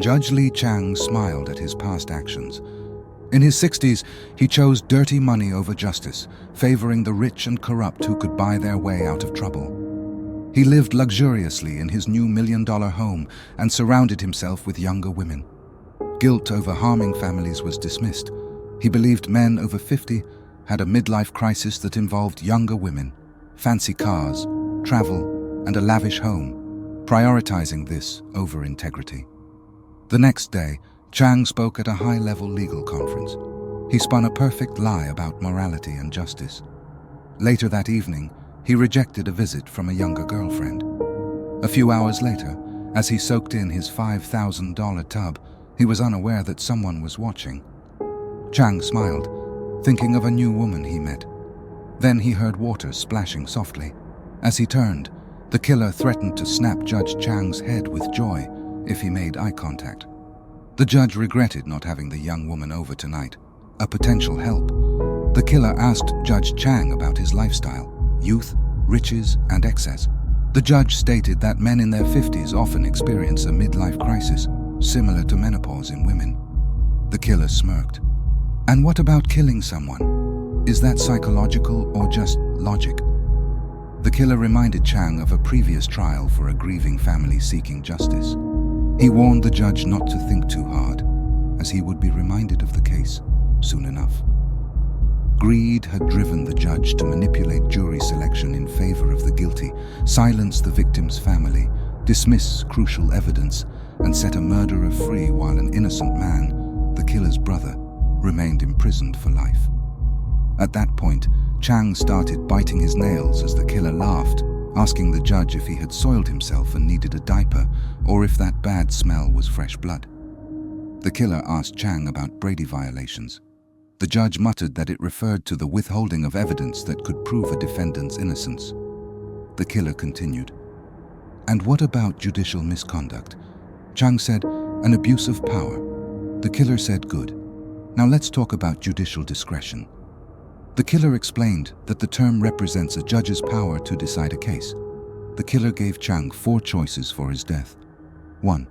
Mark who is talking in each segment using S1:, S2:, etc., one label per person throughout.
S1: Judge Lee Chang smiled at his past actions. In his 60s, he chose dirty money over justice, favoring the rich and corrupt who could buy their way out of trouble. He lived luxuriously in his new $1 million home and surrounded himself with younger women. Guilt over harming families was dismissed. He believed men over 50 had a midlife crisis that involved younger women, fancy cars, travel, and a lavish home, prioritizing this over integrity. The next day, Chang spoke at a high-level legal conference. He spun a perfect lie about morality and justice. Later that evening, he rejected a visit from a younger girlfriend. A few hours later, as he soaked in his $5,000 tub, he was unaware that someone was watching. Chang smiled, thinking of a new woman he met. Then he heard water splashing softly. As he turned, the killer threatened to snap Judge Chang's head with joy if he made eye contact. The judge regretted not having the young woman over tonight, a potential help. The killer asked Judge Chang about his lifestyle, youth, riches, and excess. The judge stated that men in their 50s often experience a midlife crisis, similar to menopause in women. The killer smirked. And what about killing someone? Is that psychological or just logic? The killer reminded Chang of a previous trial for a grieving family seeking justice. He warned the judge not to think too hard, as he would be reminded of the case soon enough. Greed had driven the judge to manipulate jury selection in favor of the guilty, silence the victim's family, dismiss crucial evidence, and set a murderer free while an innocent man, the killer's brother, remained imprisoned for life. At that point, Chang started biting his nails as the killer laughed, asking the judge if he had soiled himself and needed a diaper, or if that bad smell was fresh blood. The killer asked Chang about Brady violations. The judge muttered that it referred to the withholding of evidence that could prove a defendant's innocence. The killer continued. And what about judicial misconduct? Chang said, an abuse of power. The killer said, good. Now let's talk about judicial discretion. The killer explained that the term represents a judge's power to decide a case. The killer gave Chang 4 choices for his death. 1.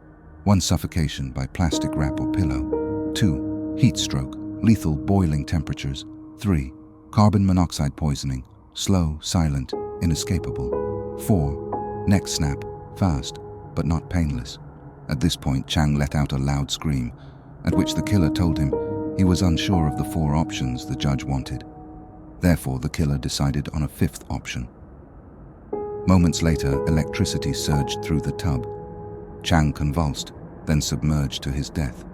S1: Suffocation by plastic wrap or pillow. 2. Heat stroke, lethal boiling temperatures. 3. Carbon monoxide poisoning, slow, silent, inescapable. 4. Neck snap, fast, but not painless. At this point, Chang let out a loud scream, at which the killer told him he was unsure of the 4 options the judge wanted. Therefore, the killer decided on a 5th option. Moments later, electricity surged through the tub. Chang convulsed, then submerged to his death.